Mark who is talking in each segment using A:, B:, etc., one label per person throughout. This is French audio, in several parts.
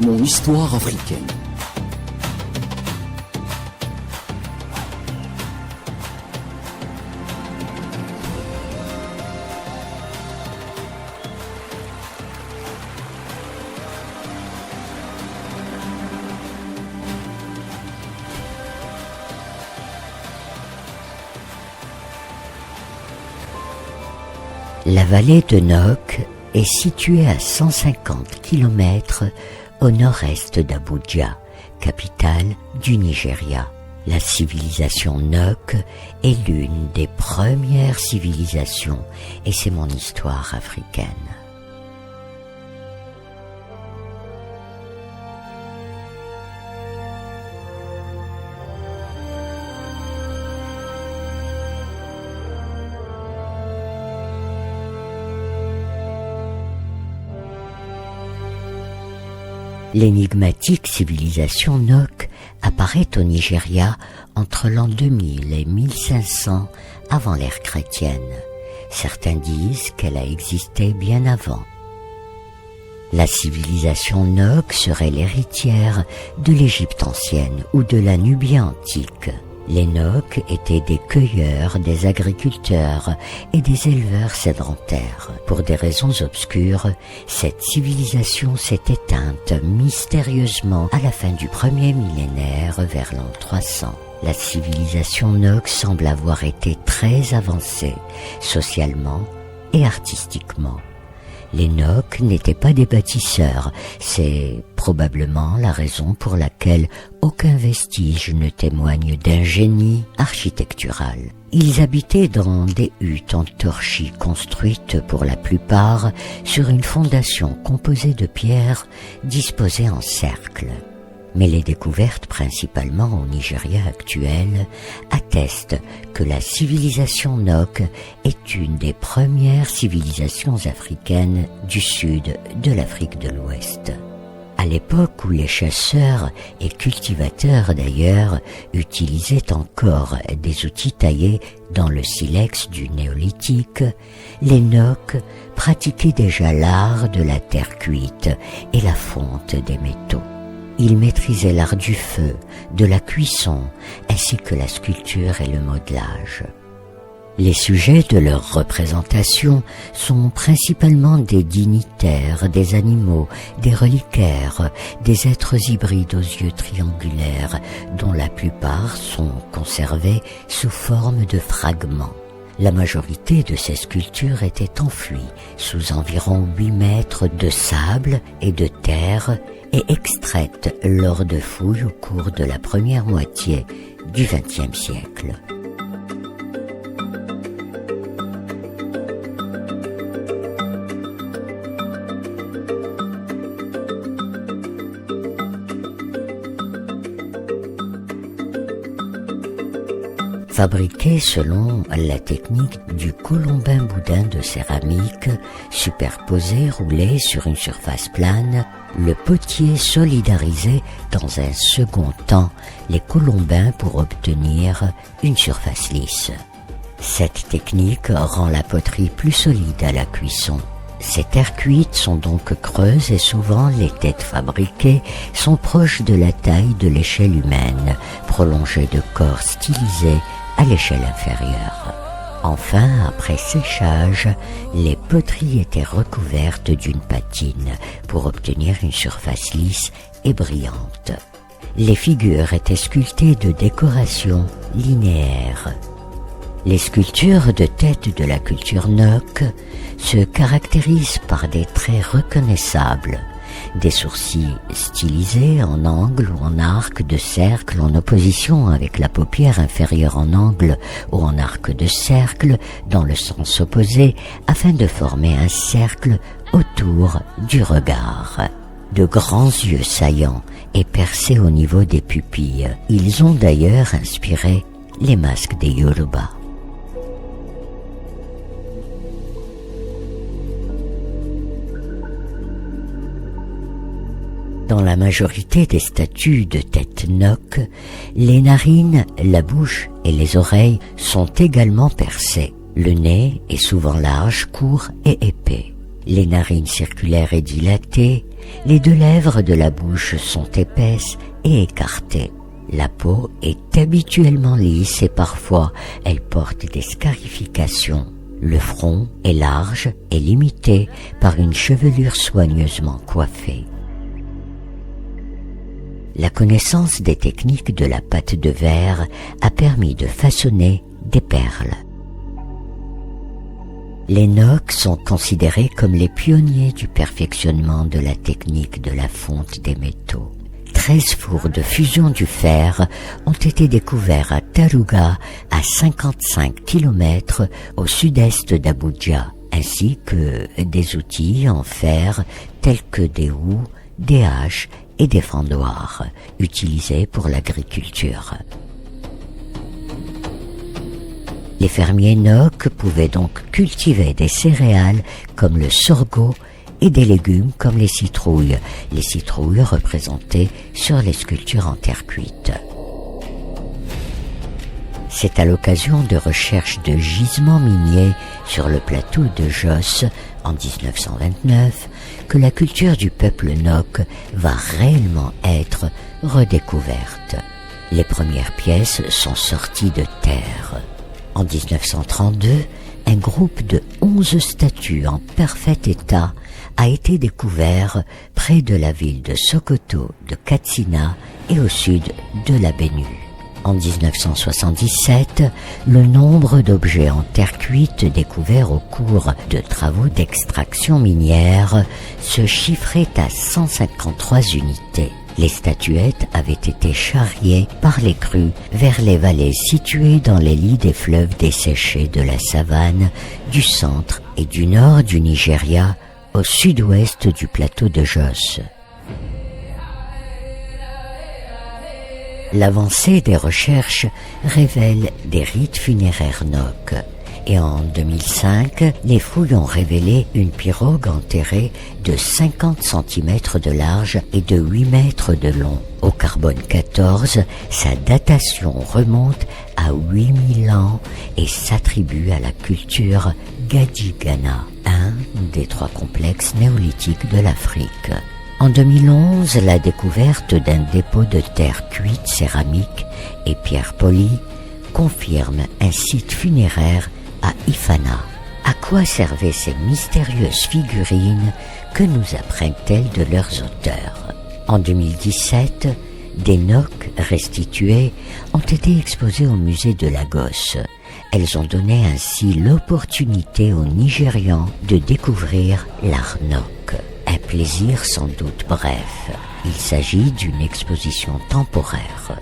A: Mon histoire africaine.
B: La vallée de Nok est située à 150 km au nord-est d'Abuja, capitale du Nigeria. La civilisation Nok est l'une des premières civilisations et c'est mon histoire africaine. L'énigmatique civilisation Nok apparaît au Nigeria entre l'an 2000 et 1500 avant l'ère chrétienne. Certains disent qu'elle a existé bien avant. La civilisation Nok serait l'héritière de l'Égypte ancienne ou de la Nubie antique. Les Nok étaient des cueilleurs, des agriculteurs et des éleveurs sédentaires. Pour des raisons obscures, cette civilisation s'est éteinte mystérieusement à la fin du premier millénaire vers l'an 300. La civilisation Nok semble avoir été très avancée, socialement et artistiquement. Les Nok n'étaient pas des bâtisseurs, c'est probablement la raison pour laquelle aucun vestige ne témoigne d'un génie architectural. Ils habitaient dans des huttes en torchis construites pour la plupart sur une fondation composée de pierres disposées en cercle. Mais les découvertes, principalement au Nigeria actuel, attestent que la civilisation Nok est une des premières civilisations africaines du sud de l'Afrique de l'Ouest. À l'époque où les chasseurs et cultivateurs d'ailleurs utilisaient encore des outils taillés dans le silex du néolithique, les Nok pratiquaient déjà l'art de la terre cuite et la fonte des métaux. Ils maîtrisaient l'art du feu, de la cuisson, ainsi que la sculpture et le modelage. Les sujets de leur représentation sont principalement des dignitaires, des animaux, des reliquaires, des êtres hybrides aux yeux triangulaires, dont la plupart sont conservés sous forme de fragments. La majorité de ces sculptures étaient enfouies sous environ 8 mètres de sable et de terre et extraites lors de fouilles au cours de la première moitié du XXe siècle. Fabriqué selon la technique du colombin-boudin de céramique, superposé, roulé sur une surface plane, le potier solidarisait dans un second temps les colombins pour obtenir une surface lisse. Cette technique rend la poterie plus solide à la cuisson. Ces terres cuites sont donc creuses et souvent les têtes fabriquées sont proches de la taille de l'échelle humaine, prolongées de corps stylisés à l'échelle inférieure. Enfin, après séchage, les poteries étaient recouvertes d'une patine pour obtenir une surface lisse et brillante. Les figures étaient sculptées de décorations linéaires. Les sculptures de tête de la culture Nok se caractérisent par des traits reconnaissables, des sourcils stylisés en angle ou en arc de cercle en opposition avec la paupière inférieure en angle ou en arc de cercle dans le sens opposé afin de former un cercle autour du regard. De grands yeux saillants et percés au niveau des pupilles. Ils ont d'ailleurs inspiré les masques des Yoruba. Dans la majorité des statues de tête Nok, les narines, la bouche et les oreilles sont également percées. Le nez est souvent large, court et épais. Les narines circulaires et dilatées, les deux lèvres de la bouche sont épaisses et écartées. La peau est habituellement lisse et parfois elle porte des scarifications. Le front est large et limité par une chevelure soigneusement coiffée. La connaissance des techniques de la pâte de verre a permis de façonner des perles. Les Nok sont considérés comme les pionniers du perfectionnement de la technique de la fonte des métaux. 13 fours de fusion du fer ont été découverts à Tarouga, à 55 km au sud-est d'Abuja, ainsi que des outils en fer tels que des houes, des haches et des fendoirs, utilisés pour l'agriculture. Les fermiers Nok pouvaient donc cultiver des céréales comme le sorgho et des légumes comme les citrouilles représentées sur les sculptures en terre cuite. C'est à l'occasion de recherches de gisements miniers sur le plateau de Jos en 1929 que la culture du peuple Nok va réellement être redécouverte. Les premières pièces sont sorties de terre. En 1932, un groupe de 11 statues en parfait état a été découvert près de la ville de Sokoto de Katsina et au sud de la Benue. En 1977, le nombre d'objets en terre cuite découverts au cours de travaux d'extraction minière se chiffrait à 153 unités. Les statuettes avaient été charriées par les crues vers les vallées situées dans les lits des fleuves desséchés de la savane, du centre et du nord du Nigeria, au sud-ouest du plateau de Jos. L'avancée des recherches révèle des rites funéraires Nok. Et en 2005, les fouilles ont révélé une pirogue enterrée de 50 cm de large et de 8 mètres de long. Au carbone 14, sa datation remonte à 8000 ans et s'attribue à la culture Gadjigana, un des 3 complexes néolithiques de l'Afrique. En 2011, la découverte d'un dépôt de terre cuite céramique et pierre polie confirme un site funéraire à Ifana. À quoi servaient ces mystérieuses figurines? Que nous apprennent-elles de leurs auteurs? En 2017, des Nok restituées ont été exposées au musée de Lagos. Elles ont donné ainsi l'opportunité aux Nigérians de découvrir l'art Nok. Un plaisir sans doute bref. Il s'agit d'une exposition temporaire.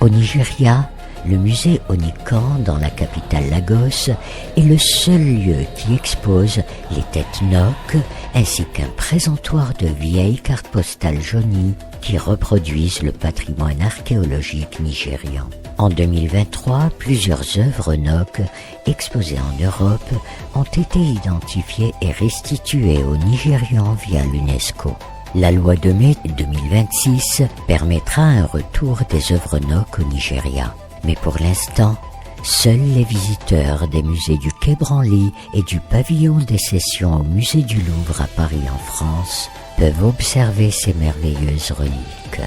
B: Au Nigeria, le musée Onikan dans la capitale Lagos est le seul lieu qui expose les têtes Nok ainsi qu'un présentoir de vieilles cartes postales jaunies qui reproduisent le patrimoine archéologique nigérian. En 2023, plusieurs œuvres Nok exposées en Europe ont été identifiées et restituées aux Nigérians via l'UNESCO. La loi de mai 2026 permettra un retour des œuvres Nok au Nigeria. Mais pour l'instant, seuls les visiteurs des musées du Quai Branly et du pavillon des sessions au musée du Louvre à Paris en France peuvent observer ces merveilleuses reliques.